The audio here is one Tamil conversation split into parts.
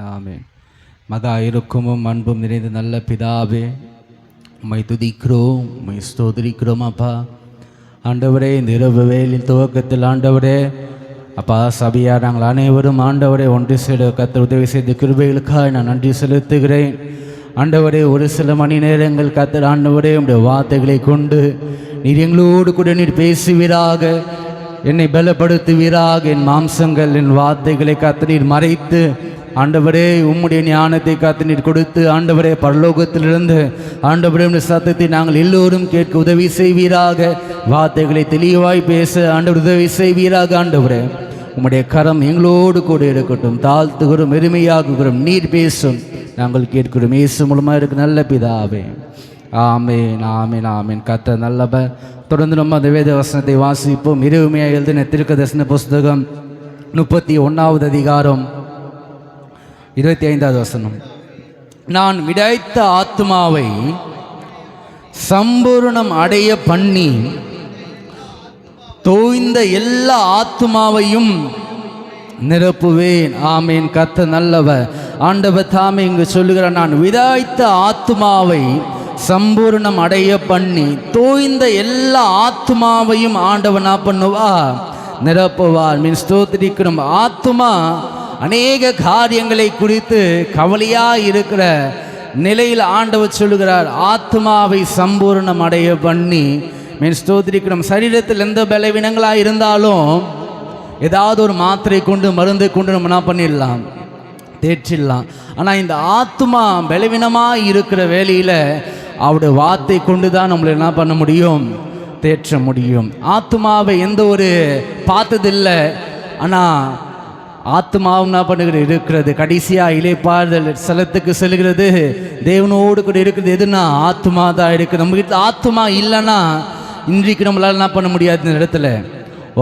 ஆமென். மகா இருக்குமும் அன்பும் நிறைந்த நல்ல பிதாவே, உம்மை துதிக்கிறோம், உம்மை ஸ்தோத்திரிக்கிறோம் அப்பா. ஆண்டவரே, இந்த இரவு வேளையின் துவக்கத்தில் ஆண்டவரே அப்பா, சபையார் நாங்கள் அனைவரும் ஆண்டவரே ஒன்று சேர கர்த்தர் உதவி செய்த கிருபைகளுக்காக நான் நன்றி செலுத்துகிறேன். ஆண்டவரே, ஒரு சில மணி நேரங்கள் கர்த்தர் ஆண்டவரே உம்முடைய வார்த்தைகளை கொண்டு நீர் எங்களோடு கூட நீர் பேசுவீராக, என்னை பலப்படுத்துவீராக. என் மாம்சங்கள் என் வார்த்தைகளை கர்த்தர் நீர் மறைத்து ஆண்டவரே உம்முடைய ஞானத்தை காத்து நீர் கொடுத்து ஆண்டவரே பரலோகத்திலிருந்து ஆண்டவரே உம்முடைய சத்தத்தை நாங்கள் எல்லோரும் கேட்க உதவி செய்வீராக. வார்த்தைகளை தெளிவாய் பேச ஆண்டவர் உதவி செய்வீராக. ஆண்டவரே, உம்முடைய கரம் எங்களோடு கூட இருக்கட்டும். தாழ்த்துகிறோம், எளிமையாகுகிறோம், நீர் பேசும், நாங்கள் கேட்கிறோம். இயேசு மூலமாக இருக்கு நல்ல பிதாவே. ஆமேன், ஆமேன், ஆமேன். கர்த்தர் நல்லவர். தொடர்ந்து நம்ம அந்த வேத வசனத்தை வாசிப்போம். இரவுமையாக எழுதின தீர்க்கதரிசன புஸ்தகம் 31வது அதிகாரம் 25வது வசனம். நான் விடைத்த ஆத்மாவை சம்பூர்ணம் அடைய பண்ணி தோய்ந்த எல்லா ஆத்மாவையும் நிரப்புவேன். ஆமேன். கர்த்தர் நல்லவர். ஆண்டவர் தாமே இங்கு சொல்லுகிறார், நான் விதைத்த ஆத்மாவை சம்பூர்ணம் அடைய பண்ணி தோய்ந்த எல்லா ஆத்மாவையும் ஆண்டவன் பண்ணுவா நிரப்புவார். மீன் ஸ்தோத்திரிக்கிறோம். ஆத்மா அநேக காரியங்களை குறித்து கவலையாக இருக்கிற நிலையில் ஆண்டவர் சொல்லுகிறார், ஆத்மாவை சம்பூர்ணம் அடைய பண்ணி மீன் ஸ்தோத்திரிக்கிறோம். சரீரத்தில் எந்த பலவீனங்களாக இருந்தாலும் ஏதாவது ஒரு மாத்திரை கொண்டு மருந்தை கொண்டு நம்ம என்ன பண்ணிடலாம், தேற்றிடலாம். ஆனால் இந்த ஆத்மா பலவீனமாக இருக்கிற வேலையில் அவருடைய வார்த்தை கொண்டு தான் நம்மளை என்ன பண்ண முடியும், தேற்ற முடியும். ஆத்மாவை எந்த ஒரு பார்த்ததில்லை, ஆனால் ஆத்மாவும் என்ன பண்ணுகிறது இருக்கிறது. கடைசியாக இளைப்பாறுதல் ஸ்தலத்துக்கு செல்கிறது, தேவனோடு கூட இருக்கிறது. எதுனா ஆத்மா தான் இருக்குது. நம்ம வீட்டில் ஆத்மா இல்லைன்னா இன்றைக்கு நம்மளால் என்ன பண்ண முடியாது, இந்த இடத்துல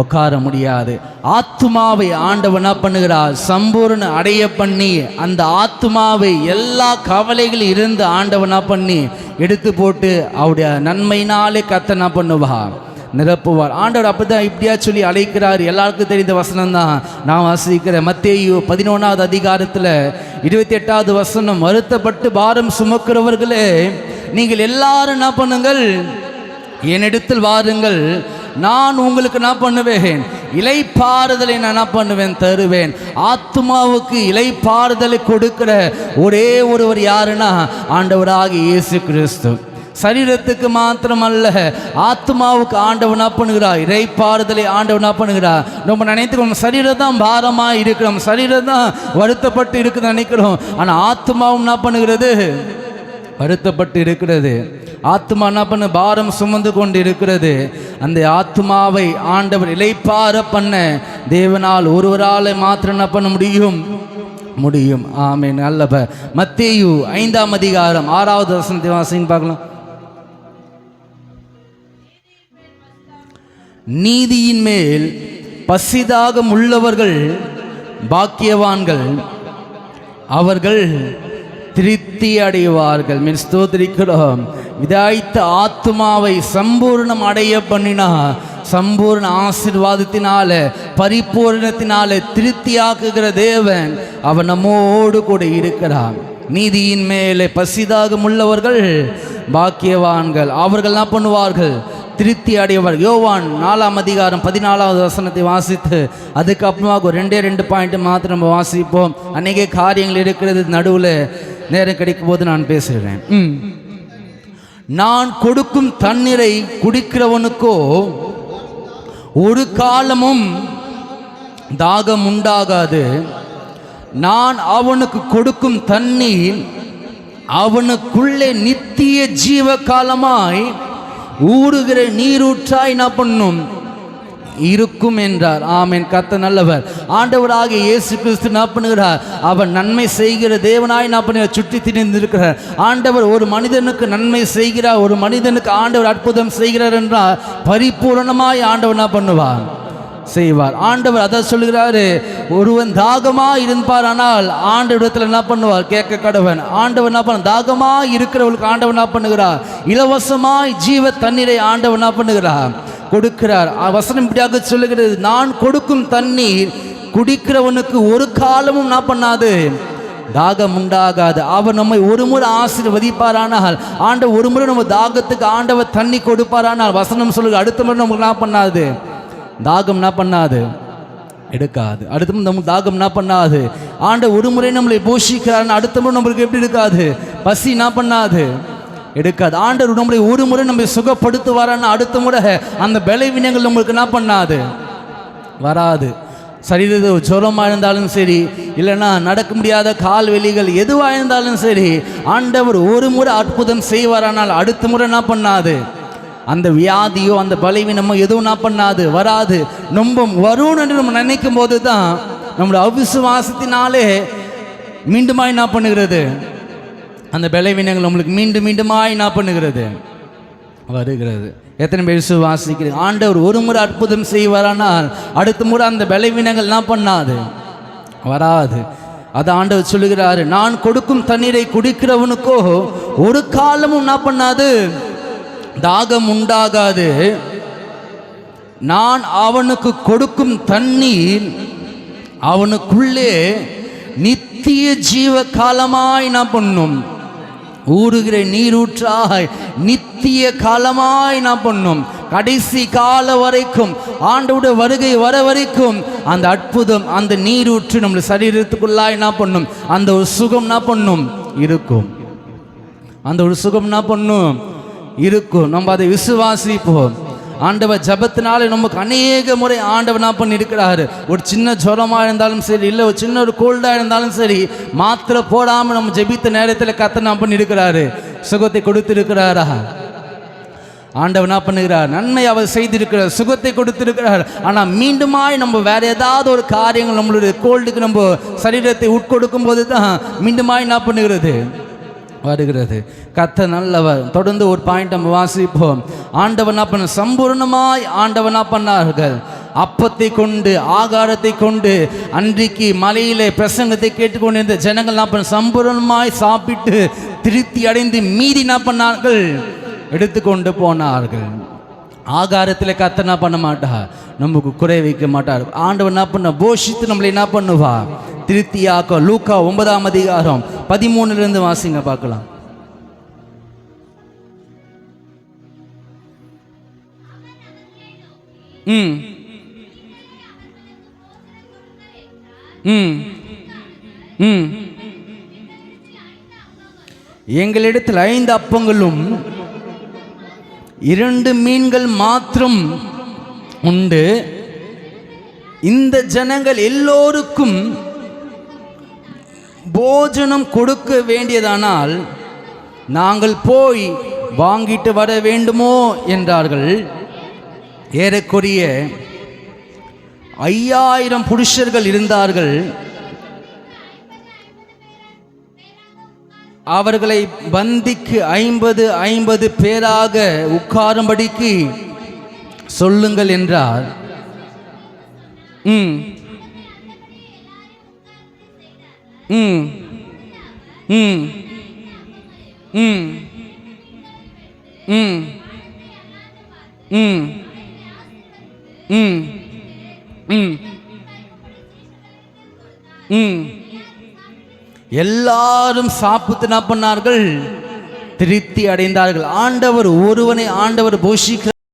உட்கார முடியாது. ஆத்மாவை ஆண்டவன் என்ன பண்ணுகிறார், சம்பூர்ண அடைய பண்ணி அந்த ஆத்மாவை எல்லா கவலைகள் இருந்து ஆண்டவன் என்ன பண்ணி எடுத்து போட்டு அவருடைய நன்மையினாலே கர்த்தர் என்ன பண்ணுவார், நிரப்புவார். ஆண்டவர் அப்பதான் இப்படியா சொல்லி அழைக்கிறார். எல்லாருக்கும் தெரிந்த வசனம் தான் நான் வாசிக்கிறேன். மத்தேயு 11வது அதிகாரத்தில் 28வது வசனம். வருத்தப்பட்டு பாரம் சுமக்கிறவர்களே, நீங்கள் எல்லாரும் என்ன பண்ணுங்கள், என்னிடத்தில் வாருங்கள், நான் உங்களுக்கு என்ன பண்ணுவேன், இளைப்பாறுதலை நான் என்ன பண்ணுவேன், தருவேன். ஆத்மாவுக்கு இளைப்பாறுதலை கொடுக்கிற ஒரே ஒருவர் யாருன்னா ஆண்டவராகிய இயேசு கிறிஸ்து. சரீரத்துக்கு மாத்திரமல்ல, ஆத்மாவுக்கு ஆண்டவன் என்ன பண்ணுகிறார், இளைப்பாறுதலை ஆண்டவன் என்ன பண்ணுகிறார். நம்ம நினைத்துக்கிறோம் சரீரம் தான் பாரமாக இருக்கிறோம், சரீரம் தான் வருத்தப்பட்டு இருக்குது நினைக்கிறோம். ஆனால் ஆத்மாவும் என்ன பண்ணுகிறது, வருத்தப்பட்டு இருக்கிறது. ஆத்மா என்ன பண்ண, பாரம் சுமந்து கொண்டு இருக்கிறது. அந்த ஆத்மாவை ஆண்டவர் இளைப்பாற பண்ண தேவனால் ஒருவரால் மாத்திரம் என்ன பண்ண முடியும். ஆமென். நல்லவர். மத்தேயு 5ஆம் அதிகாரம் 6வது வசனத்தை வாசிங்க பார்க்கலாம். நீதியின் மேல் பசிதாகம் உள்ளவர்கள் பாக்கியவான்கள், அவர்கள் திருப்தி அடைவார்கள். மீன் ஸ்தோத்திரிக்கிறோம். விதைத்த ஆத்மாவை சம்பூர்ணம் அடைய பண்ணினா சம்பூர்ண ஆசீர்வாதத்தினால பரிபூர்ணத்தினால திருப்தியாக்குகிற தேவன் அவன் நம்மோடு கூட இருக்கிறான். நீதியின் மேலே பசிதாகம் உள்ளவர்கள் பாக்கியவான்கள், அவர்கள் என்ன பண்ணுவார்கள், திருப்தி அடைவார். யோவான் 4ஆம் அதிகாரம் 14வது வசனத்தை வாசித்து அதுக்கப்புறமாக ஒரு 2 பாயிண்ட் மாத்திரம் நம்ம வாசிப்போம். அநேக காரியங்கள் இருக்கிறது, நடுவில் நேரம் கிடைக்கும் போது நான் பேசுகிறேன். நான் கொடுக்கும் தண்ணீரை குடிக்கிறவனுக்கோ ஒரு காலமும் தாகம் உண்டாகாது. நான் அவனுக்கு கொடுக்கும் தண்ணீர் அவனுக்குள்ளே நித்திய ஜீவ காலமாய் ஊறுகிற நீரூற்றாய் என்ன பண்ணும், இருக்கும் என்றார். ஆமென். கர்த்தர் நல்லவர். ஆண்டவராகிய இயேசு கிறிஸ்து என்ன பண்ணுகிறார், அவர் நன்மை செய்கிற தேவனாய் என்ன பண்ணுகிறார், சுற்றி திரிந்திருக்கிறார். ஆண்டவர் ஒரு மனிதனுக்கு நன்மை செய்கிறார், ஒரு மனிதனுக்கு ஆண்டவர் அற்புதம் செய்கிறார் என்றால் பரிபூரணமாய் ஆண்டவர் என்ன பண்ணுவார், செய்வார். ஆண்டவர் அதை சொல்லுகிறாரு, ஒருவன் தாகமாக இருப்பார், ஆனால் ஆண்டவரிடத்தில் என்ன பண்ணுவார், கேட்க கடவன். ஆண்டவர் என்ன பண்ண, தாகமாக இருக்கிறவர்களுக்கு ஆண்டவர் என்ன பண்ணுகிறார், இலவசமாய் ஜீவ தண்ணீரை ஆண்டவர் என்ன பண்ணுகிறார், கொடுக்கிறார். வசனம் இப்படியாக சொல்லுகிறது, நான் கொடுக்கும் தண்ணீர் குடிக்கிறவனுக்கு ஒரு காலமும் என்ன பண்ணாது, தாகம் உண்டாகாது. அவர் நம்மை ஒரு முறை ஆசீர்வதிப்பாரானால், ஆண்டவர் ஒரு முறை நம்ம தாகத்துக்கு ஆண்டவர் தண்ணி கொடுப்பாரானால், வசனம் சொல்லுங்க, அடுத்த முறை நமக்கு என்ன பண்ணாது, தாகம் என்ன பண்ணாது, எடுக்காது. அடுத்த முறை நமக்கு தாகம் என்ன பண்ணாது. ஆண்டவர் ஒரு முறை நம்மளை போஷிக்கிறார், அடுத்த முறை நம்மளுக்கு எப்படி இருக்காது, பசி என்ன பண்ணாது, எடுக்காது. ஆண்டவர் நம்மளை ஒரு முறை நம்ம சுகப்படுத்துவாரான்னு அடுத்த முறை அந்த பலவீனங்கள் நம்மளுக்கு என்ன பண்ணாது, வராது. சரீரத்து ஜுரமாக இருந்தாலும் சரி, இல்லைன்னா நடக்க முடியாத கால் வெளிகள் எதுவாக இருந்தாலும் சரி, ஆண்டவர் ஒரு முறை அற்புதம் செய்வாரானால் அடுத்த முறை என்ன பண்ணாது, அந்த வியாதியோ அந்த பலவீனமோ எதுவும் என்ன பண்ணாது, வராது. நம்ம வரும் என்று நம்ம நினைக்கும் போது தான் நம்மளோட அவிசுவாசத்தினாலே மீண்டுமாய் என்ன பண்ணுகிறது, அந்த பலவீனங்கள் நம்மளுக்கு மீண்டும் மீண்டுமாய் என்ன பண்ணுகிறது, வருகிறது. எத்தனை பேர் விசுவாசிக்கிறீங்க? ஆண்டவர் ஒரு முறை அற்புதம் செய்வாரானால் அடுத்த முறை அந்த பலவீனங்கள் என்ன பண்ணாது, வராது. அது ஆண்டவர் சொல்லுகிறாரு, நான் கொடுக்கும் தண்ணீரை குடிக்கிறவனுக்கோ ஒரு காலமும் என்ன பண்ணாது, தாகம் உண்டாகாது. நான் அவனுக்கு கொடுக்கும் தண்ணீர் அவனுக்குள்ளே நித்திய ஜீவ காலமாய் என்ன பண்ணும், ஊறுகிற நீரூற்றாய் நித்திய காலமாய் என்ன பண்ணும், கடைசி கால வரைக்கும், ஆண்டவருடைய வருகை வர வரைக்கும் அந்த அற்புதம், அந்த நீரூற்று நம்ம சரீரத்துக்குள்ளாய் என்ன பண்ணும், அந்த ஒரு சுகம் என்ன பண்ணும், இருக்கும். அந்த ஒரு சுகம் என்ன பண்ணும், இருக்கும். நம்ம அதை விசுவாசிப்போம். ஆண்டவர் ஜபத்தினாலே நமக்கு அநேக முறை ஆண்டவர் என்ன பண்ணி இருக்கிறாரு. ஒரு சின்ன ஜுரமாக இருந்தாலும் சரி, இல்லை ஒரு சின்ன ஒரு கோல்டாக இருந்தாலும் சரி, மாத்திரை போடாமல் நம்ம ஜெபித்த நேரத்தில் கர்த்தர் என்ன பண்ணி இருக்கிறாரு, சுகத்தை கொடுத்திருக்கிறாரா? ஆண்டவர் என்ன பண்ணுகிறார், நன்மை அவர் செய்திருக்கிறார், சுகத்தை கொடுத்திருக்கிறார். ஆனால் மீண்டுமாய் நம்ம வேற ஏதாவது ஒரு காரியங்கள் நம்மளுடைய கோல்டுக்கு நம்ம சரீரத்தை உட்கொடுக்கும் போது தான் மீண்டுமாய் என்ன பண்ணுகிறது, வருகிறது. கர்த்தர் நல்லவர். தொடர்ந்து ஒரு பாயிண்ட் நம்ம வாசிப்போம். ஆண்டவன் என்ன பண்ண, சம்பூர்ணமாய் ஆண்டவன் என்ன பண்ணார்கள், அப்பத்தை கொண்டு ஆகாரத்தை கொண்டு அன்றைக்கு மலையிலே பிரசங்கத்தை கேட்டுக்கொண்டிருந்த ஜனங்கள் என்ன பண்ண, சம்பூர்ணமாய் சாப்பிட்டு திருப்தி அடைந்து மீதி என்ன பண்ணார்கள், எடுத்துக்கொண்டு போனார்கள். ஆகாரத்தில் கர்த்தர் என்ன பண்ண மாட்டார், நமக்கு குறை வைக்க மாட்டார். ஆண்டவர் என்ன பண்ண, போஷித்து நம்மளை என்ன பண்ணுவா, திருப்தியாக்க. லூக்கா 9ஆம் அதிகாரம் 13 வாசிங்க பார்க்கலாம். எங்களிடத்தில் 5 அப்பங்களும் 2 மீன்கள் மாத்திரம் உண்டு. இந்த ஜனங்கள் எல்லோருக்கும் போஜனம் கொடுக்க வேண்டியதானால் நாங்கள் போய் வாங்கிட்டு வர வேண்டுமோ என்றார்கள். ஏறக்குறைய 5000 புருஷர்கள் இருந்தார்கள். அவர்களை பந்திக்கு 50 பேராக உட்காரும்படிக்கு சொல்லுங்கள் என்றார். எல்லாரும் சாப்பிட்டு என்ன பண்ணார்கள், திருப்தி அடைந்தார்கள். ஆண்டவர் ஒருவனை ஆண்டவர் போஷிக்க